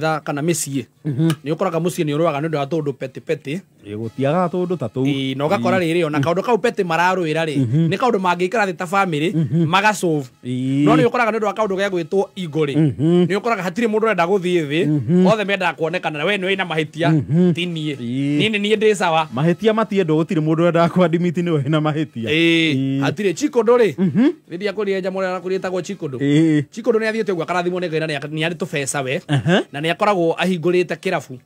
kana mĩciĩ nĩ ũkoraga mũciĩ nĩ ũrũaga nĩ ũndũ wa tũndũ peti gũtiaga tũndũ ta tũu na ũgakora rĩrĩ ona kaũndũ kau peti mararũĩra rĩ nĩ kaũndũ mangĩikara thĩ ta family magasolve no nĩ ũkoraga nĩ ũndũ wa kaũndũ gĩa gwĩtwo ego rĩ nĩ ũkoraga hatirĩ mũndũ ũrenda gũthiĩ thĩ othe mendaga kuonekana na we nĩ wĩna mahĩtia ti niĩ niĩ ndĩ sawa mahĩtia matiendwo gũtirĩ mũndũ ũrenda kwandimiti nĩ we wĩna mahĩtia hatirĩ chikondo rĩ rĩrĩa kũrĩa nja mũrĩa kũrĩtagwo chikondo chikondo nĩ athiĩte ũguo akarathimwo nĩ Ngai na nĩ arĩ tũbeca we na nĩ akoragwo ahingũrĩte kĩrabu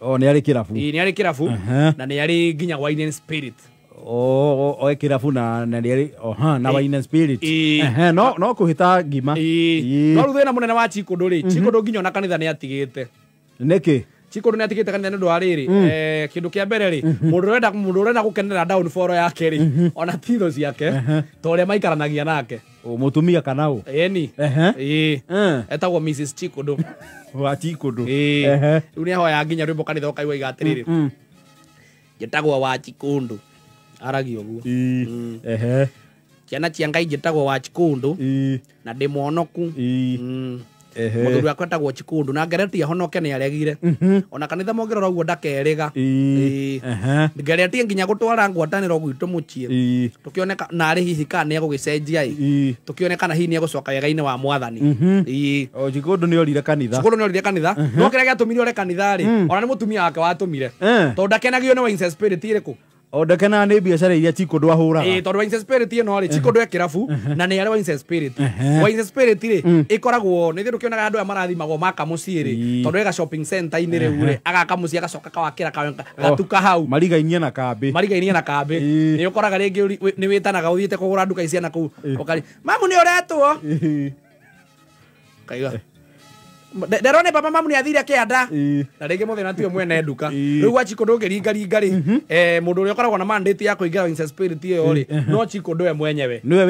nĩ arĩ kĩrabu nĩ arĩ kĩrabu na nĩ arĩ nginya wine spirit oe kĩrabu na nĩ arĩ na wine spirit no kũhĩta ngima no rĩu thĩna mũnene wa chikondo rĩ chikondo nginya ona kanitha nĩ atigĩte nĩkĩ chikondo nĩ atigĩte kanitha nĩ ũndũ wa rĩrĩ kĩndũ kĩa mbere rĩ mũndũ ũrenda gũkenera downfall yake rĩ ona titho ciake ta ũrĩa maikaranagia nake mũtumia kana ũ eni etagwo Mrs Chikondo wa Chikondo rĩu nĩ ahoya nginya rwĩmbo kanitha ũkaigua igatĩrĩrĩ njĩtagwo wa Chikondo aragio ũguo ciana cia Ngai njĩtagwo wa Chikondo na ndĩ mũhonoku mũthuri wakwa etagwo Chikondo na ngeretia ahonoke nĩ aregire ona kanitha mongerera ũguo ndakerĩga ngeretie nginya gũtwara ngwatanĩro gwitũ mũciĩ tũkĩoneka narĩ hihi kana nĩ egũgĩcenjia tũkĩonekana hihi nĩ egũcoka wega-inĩ wa Mwathani Chikondo nĩ orire kanitha no kĩrĩa gĩatũmire ore kanitha rĩ ona nĩ mũtumia wake watũmire tondũ ndakenagio nĩ wine spirit ĩrĩkũ ondekenaga nĩ biacara iria Chikondo ahũraga tondũ wine spirit ĩno rĩ Chikondo e kĩrabu na nĩ arĩ wine spirit wine spirit rĩ ĩkoragwo nĩ thĩ ũkĩonaga andũ aya marathimagwo maka mũciĩ rĩ tondũ ega shopping center-inĩ rĩu rĩ agaka mũciĩ agacoka kawakĩra gatuka hau marigainie na kambĩ nĩ ũkoraga rĩngĩ nĩ wĩtanaga ũthiĩte kũgũra nduka icia na kũu ũkari mamu nĩ ũretwo kaiga nderone baba mamu nĩ athire kĩanda na rĩngĩ mũthenya tiwe mwene nduka rĩu wa Chikondo ũngĩringaringa rĩ mũndũ ũrĩa ũkoragwo na mandate ya kũingĩra wine spirit ĩyo rĩ no Chikondo we mwenyewe nĩwe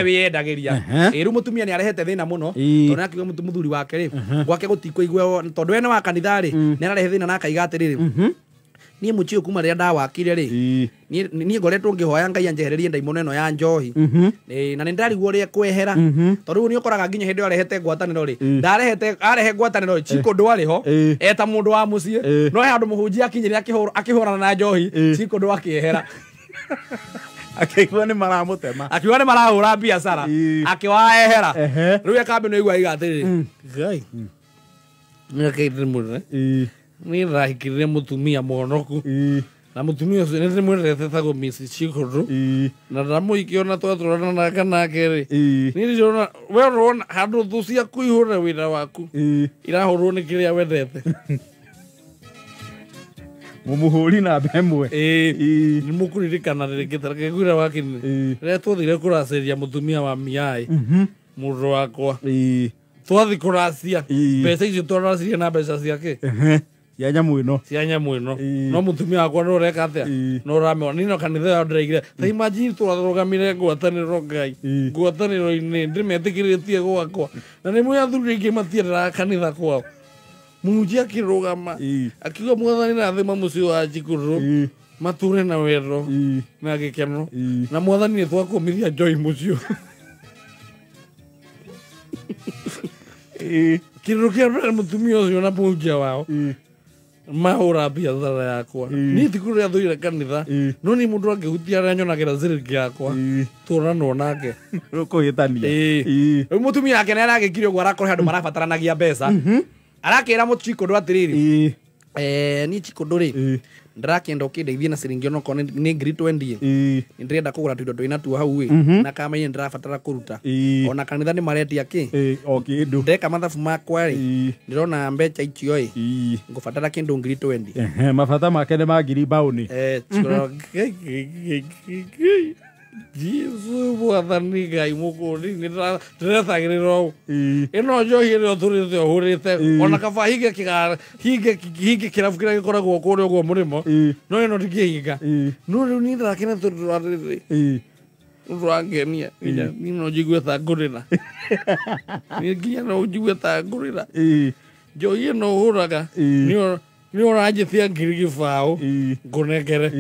wĩyendagĩria rĩu mũtumia nĩ arehete thĩna mũno tondũ nĩ akiuga mũthuri wake rĩ gwake gũtikũigua tondũ we nĩ wa kanitha rĩ nĩ ararehe thĩna na akaiga atĩrĩrĩ niĩ mũciĩ kuma rĩrĩa ndawakire rĩ niĩ ngoretwo ngĩhoya Ngai anjehererie ndaimono ĩno ya njohi na nĩ ndarigwo ũrĩa kwehera tondũ rĩu nĩ ũkoraga nginya hĩndĩ ĩyo arehete ngwatanĩro rĩ arehe ngwatanĩro rĩ Chikondo arĩ ho eta mũndũ wa mũciĩ no he handũ mũhunjia akinyĩre akĩhũrana na njohi Chikondo akĩehera akĩigua nĩ maramũtema akiuga nĩ marahũra biacara akĩwaehera rĩu akambĩ no igua igatĩrĩrĩ Ngai nĩ akĩrĩ mũno nĩ rahikirire mũtumia mũhonoku na mũtumia ũcio nĩ ndĩmwendete tagwo Mrs Chikondo na ndamũikia ona twatũrana nake rĩ nĩ ndĩrona we ũrona handũ thũ ciaku ihũre wĩra waku irahũrwo nĩ kĩrĩa wendete mũmũhũri namba ĩmwe nĩ mũkũririkana rĩngĩ tareke gwĩra wakinĩ rĩrĩa twathire kũracĩria mũtumia wa Miai mũndũ wakwa twathi kũracia mbeca icio twaracirie na mbeca ciake cia nyamũ ĩno no mũtumia wakwa nĩ ũreka atĩa no ũramĩona nino kanitha yao ndĩraigire ta imagine twarũgamire ngwatanĩro Ngai ngwatanĩro-inĩ ndĩmetĩkĩrĩtie gwakwa na nĩ mwĩ athuri aingĩ matiendaga kanitha kwao mũhunjia akĩrũgama akiuga Mwathani na thima mũciĩ wa Chikondo matũre na wendo na gĩkeno na Mwathani nĩ twakũmithia njohi mũciĩ kĩndũ kĩa mbere mũtumia ũcio na mũhunjia wao mahũra biathara yakwa niĩ ti kũrĩa thũire kanitha no nĩ mũndũ angĩhutia arĩa nyonagĩra ciringi yakwa tũranwo nake kũhĩtania rĩu mũtumia wake nĩ aragĩkire ũguo arakora andũ marabataranagia mbeca arakĩra Chikondo atĩrĩrĩ niĩ Chikondo rĩ ndĩrakĩenda ũkĩndeithie na ciringi onokorwo nĩ ngiri 20 nĩ ndĩrenda kũgũra tũindo twĩna tuo hau na kamenye ndĩrabatara kũruta ona kanitha nĩ maretia o kĩndũ ndeka mathabu makwa rĩ ndĩrona mbeca icio ngũbatara kĩndũ ngiri 20 mabata make nĩ ma ngiri mbaũni Jesu Mwathani Ngai mũkũri ndĩretagĩrĩra ũũ ĩno njohi ĩrĩa ũtũrĩte ũhũrĩte ona kaba hinge kĩrabu kĩrĩa gĩkoragwo kũrĩa ũguo mũrĩmo no ĩno ndingĩhinga no rĩu niĩ ndakena tondũ wa rĩrĩ ũrangenia nginya niĩ no njigue ta ngũrĩra nginya no njigue ta ngũrĩra njohi ĩno ũhũraga nĩ ũranjĩtia ngiri gĩbaũ ngũnengere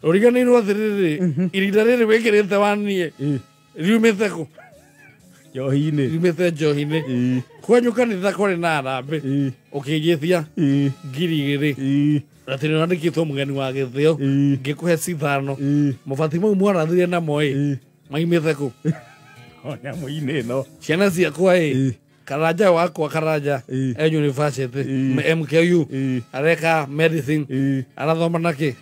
ũriganĩirwo atĩrĩrĩ irinda rĩrĩ wĩkĩrĩte waniĩ riumĩte kũ njohi-inĩ riumĩte njohi-inĩ kwanyu kanitha kwarĩ na arambĩ Ũkĩnjĩtia ngiri 2 atĩ nĩ wandĩkĩtwo mũgeni wa gĩthĩo ngĩkũhe cithano mabati mau mwarathire namo maimĩte kũ nyamũ-inĩ ĩno ciana ciakwa Karanja wakwa Karanja university MKU areka medicine arathoma nakĩ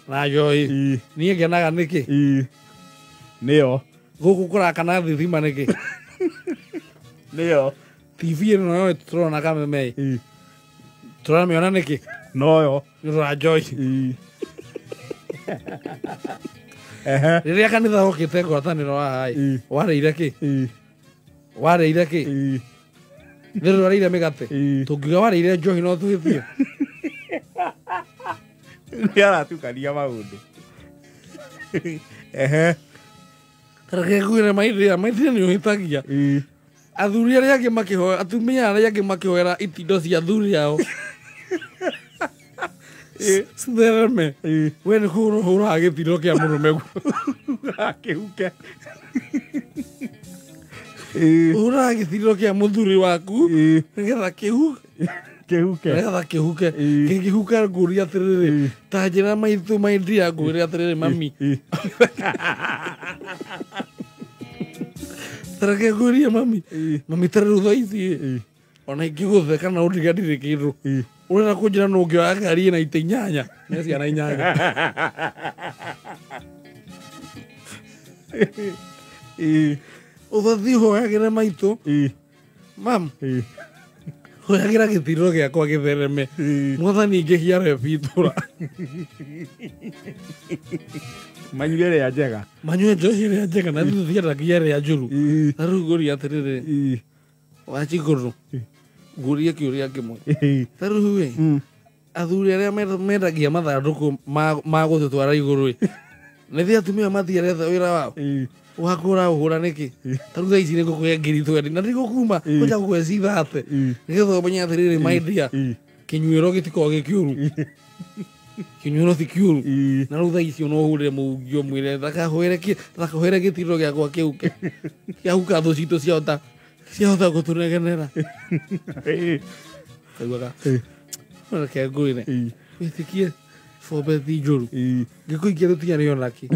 na Joy niĩ ngenaga nĩkĩ nĩyo gũkũ kũrakana thitima nĩkĩ nĩyo TV ĩno yo tũrona kameme tũramĩona nĩkĩ noyo nĩ ũndũ wa Joy rĩrĩa kanitha wokĩte ngwatanĩro haha warĩire kĩ warĩire kĩ rĩrĩ warĩire mĩgate tũngiuga warĩire njohi no twĩtie nĩ aratukania maũndũ reke ngwĩre maithia nĩ ũhĩtagia athuri arĩa angĩ makĩhoera atumia arĩa angĩ makĩhoera itindo cia athuri ao cithereme we nĩ kũhũraga gĩtino kĩa mũrũme akĩhuke ũhũraga gĩtino kĩa mũthuri waku nĩgetha kĩhuke kĩngĩhuka ngũria atĩrĩrĩ ta njĩra maitũ maindia ngwĩre atĩrĩrĩ mami tareke ngũria mami tarĩu thaa ici ona ingĩgũthe kana ũndiganire kĩndũ ũrenda kũnjĩra no ũngĩoya ngari ĩna ita 8 nĩ ciana 8 ũbathiĩ hoyagĩre maitũ mam hoyagĩra gĩtino gĩakwa gĩthereme mwathani ingĩhiare bitũra manyue rĩa njega manyue njohi rĩa njega na thiathagia rĩa njũru na rĩu ngũria atĩrĩrĩ Wachikũrũ ngũrie kĩũria kĩmwe ta rĩu athuri arĩa mendagia mathandũkũ ma gũtũtwara igũrũ nĩ thĩ atumia matiaretha wĩra wao wakũra ũhũra nĩkĩ ta rĩu thaa ici nĩ ngũkũhe ngiri 20 na ndigũkuma kũja gũkũhe cithate nĩgetha ũmenye atĩrĩrĩ maindia kĩnyuĩro gĩtikoragwo gĩ kĩũru kĩnyuĩro ti kĩũru na rĩu thaa ici no ũhũrĩre mũhunjia ũmwĩre ndakahoere gĩtino gĩakwa kĩhuke kĩahuka thũ citũ ciahota gũtũnegenera kaiguaga reke ngwĩre wĩtĩkie bobethi njũru ngĩkũikia rũtiga onakĩ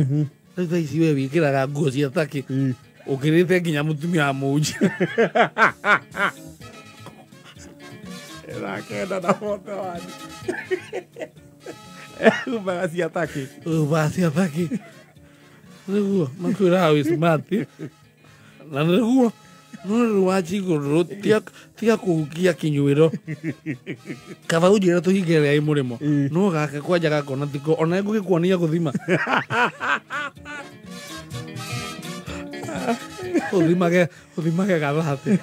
rĩu thaa ici we wĩkĩraga nguo cia takĩ ũkĩrĩte nginya mũtumia wa mũnjia rakenda na moto wani umbaga cia takĩ nĩguo makwĩraga wĩ smart na nĩguo no rĩu Wachikũrũ tiga kũhukia kĩnyuĩro kaba ũnjĩre tũhinge rĩa mũrĩmo no gaka kwanja gakona tiko ona ngũgĩkuonia gũthima ũthimage gathate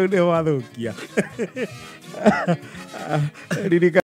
nĩ wathũkia